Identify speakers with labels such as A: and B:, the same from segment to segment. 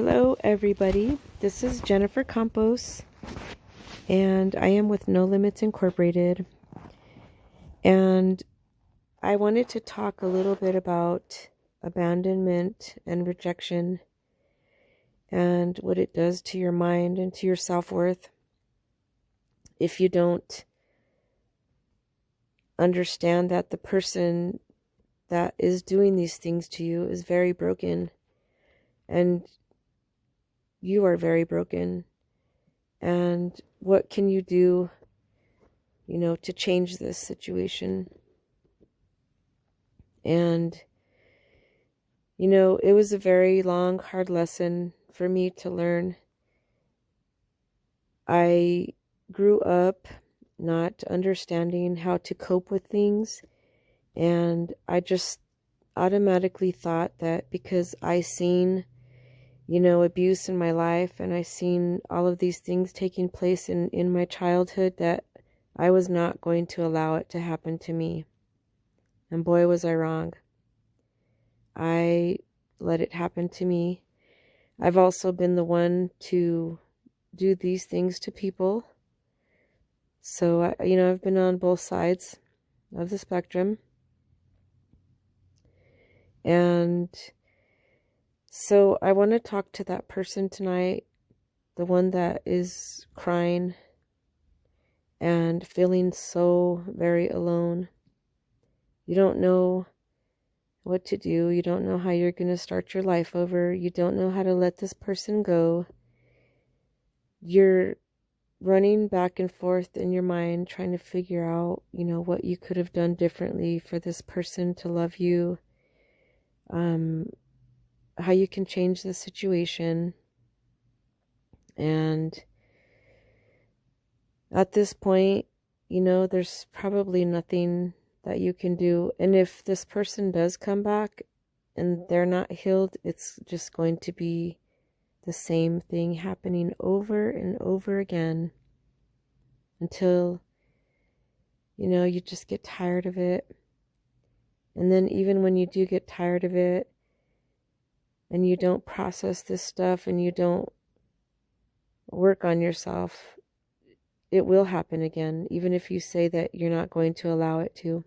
A: Hello everybody, this is Jennifer Campos and I am with No Limits Incorporated, and I wanted to talk a little bit about abandonment and rejection and what it does to your mind and to your self-worth if you don't understand that the person that is doing these things to you is very broken, and you are very broken. And what can you do, to change this situation? And, it was a very long, hard lesson for me to learn. I grew up not understanding how to cope with things, and I just automatically thought that because I seen abuse in my life, and I seen all of these things taking place in my childhood, that I was not going to allow it to happen to me. And boy, was I wrong. I let it happen to me. I've also been the one to do these things to people. So, I've been on both sides of the spectrum. And so I want to talk to that person tonight, the one that is crying and feeling so very alone. You don't know what to do. You don't know how you're going to start your life over. You don't know how to let this person go. You're running back and forth in your mind trying to figure out, what you could have done differently for this person to love you. How you can change the situation. And at this point, there's probably nothing that you can do. And if this person does come back and they're not healed, it's just going to be the same thing happening over and over again until, you just get tired of it. And then even when you do get tired of it and you don't process this stuff and you don't work on yourself, it will happen again, even if you say that you're not going to allow it to.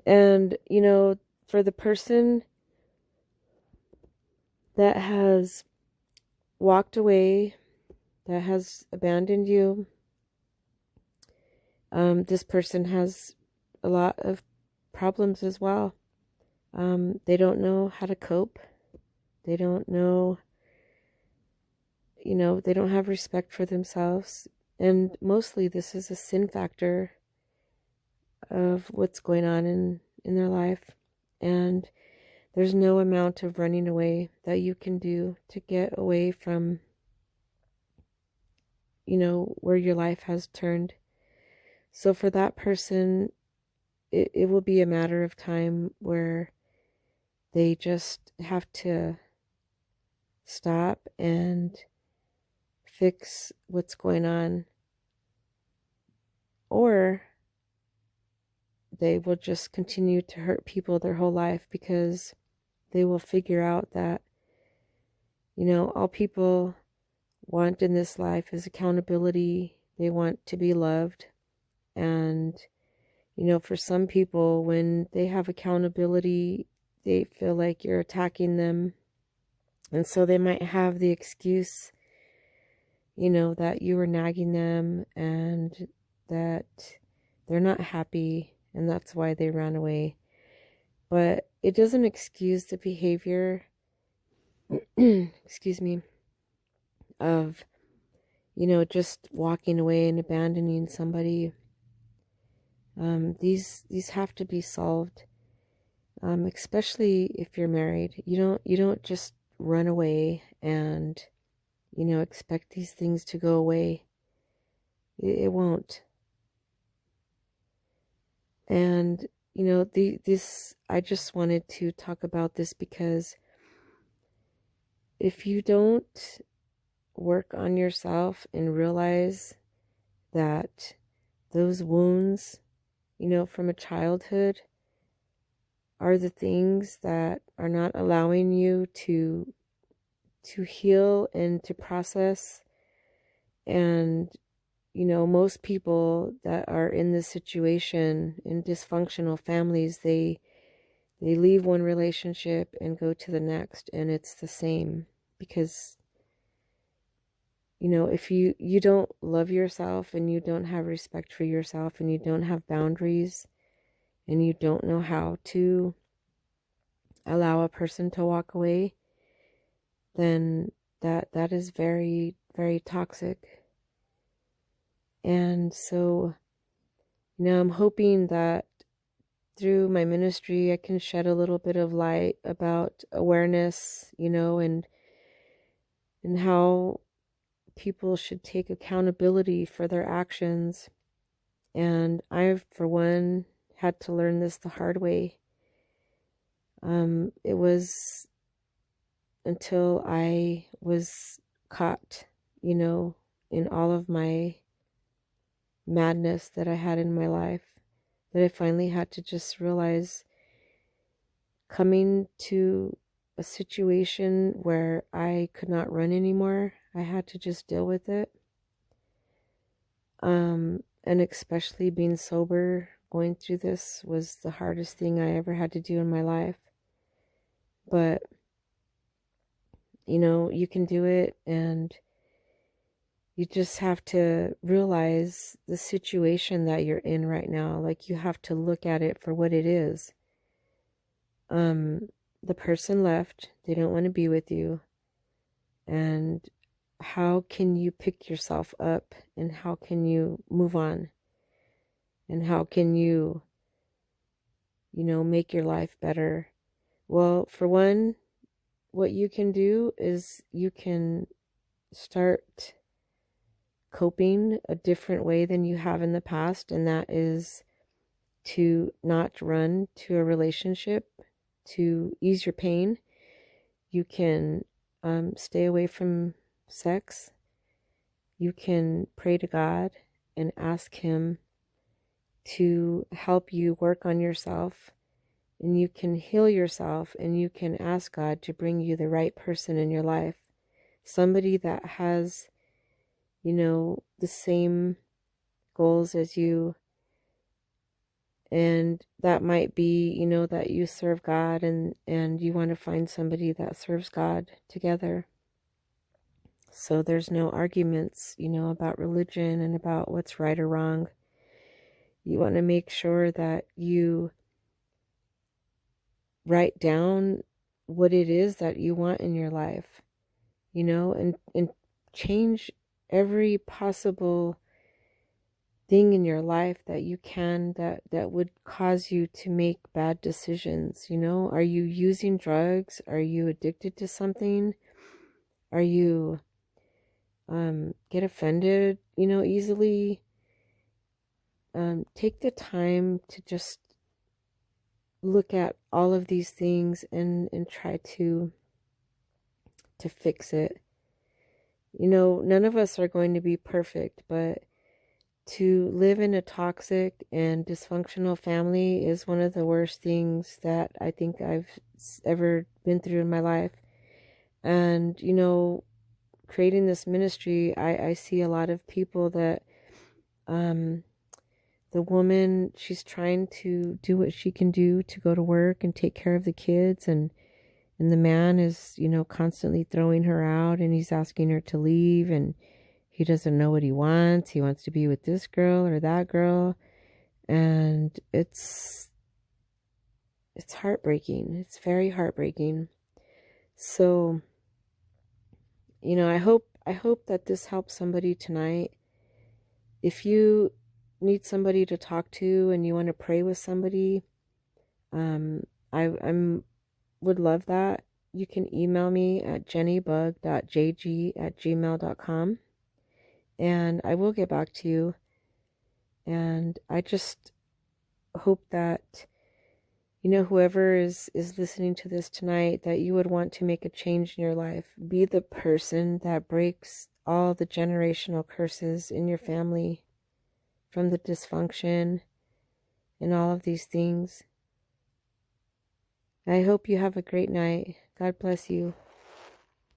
A: And, for the person that has walked away, that has abandoned you, this person has a lot of problems as well. They don't know how to cope. They don't know, they don't have respect for themselves. And mostly this is a sin factor of what's going on in their life. And there's no amount of running away that you can do to get away from, where your life has turned. So for that person, it will be a matter of time where they just have to stop and fix what's going on, or they will just continue to hurt people their whole life, because they will figure out that, all people want in this life is accountability. They want to be loved. And, for some people, when they have accountability, they feel like you're attacking them. And so they might have the excuse, that you were nagging them and that they're not happy, and that's why they ran away. But it doesn't excuse the behavior, excuse me, of, just walking away and abandoning somebody. These have to be solved, especially if you're married. You don't just run away and, expect these things to go away. It won't. And, I just wanted to talk about this because if you don't work on yourself and realize that those wounds, from a childhood are the things that are not allowing you to to heal and to process. And, most people that are in this situation, in dysfunctional families, they leave one relationship and go to the next, and it's the same. Because, if you don't love yourself, and you don't have respect for yourself, and you don't have boundaries, and you don't know how to allow a person to walk away, then that is very, very toxic. And so, I'm hoping that through my ministry I can shed a little bit of light about awareness, and how people should take accountability for their actions. And I, for one, had to learn this the hard way. It was until I was caught, in all of my madness that I had in my life, that I finally had to just realize, coming to a situation where I could not run anymore, I had to just deal with it. And especially being sober, going through this was the hardest thing I ever had to do in my life. But, you can do it, and you just have to realize the situation that you're in right now. Like, you have to look at it for what it is. The person left, they don't want to be with you. And how can you pick yourself up, and how can you move on? And how can you, make your life better? Well, for one, what you can do is you can start coping a different way than you have in the past, and that is to not run to a relationship to ease your pain. You can stay away from sex. You can pray to God and ask Him to help you work on yourself, and you can heal yourself, and you can ask God to bring you the right person in your life, somebody that has, the same goals as you. And that might be, that you serve God, and you want to find somebody that serves God together. So there's no arguments, about religion and about what's right or wrong. You want to make sure that you write down what it is that you want in your life, and change every possible thing in your life that you can, that would cause you to make bad decisions. Are you using drugs? Are you addicted to something? Are you get offended, easily? Take the time to just look at all of these things, and try to fix it. None of us are going to be perfect, but to live in a toxic and dysfunctional family is one of the worst things that I think I've ever been through in my life. And, creating this ministry, I see a lot of people that, the woman, she's trying to do what she can do to go to work and take care of the kids, and the man is, constantly throwing her out, and he's asking her to leave, and he doesn't know what he wants. He wants to be with this girl or that girl. And it's heartbreaking. It's very heartbreaking. So, I hope that this helps somebody tonight. If you need somebody to talk to, and you want to pray with somebody, I would love that. You can email me at jennybug.jg@gmail.com, and I will get back to you. And I just hope that, whoever is listening to this tonight, that you would want to make a change in your life. Be the person that breaks all the generational curses in your family from the dysfunction and all of these things. I hope you have a great night. God bless you.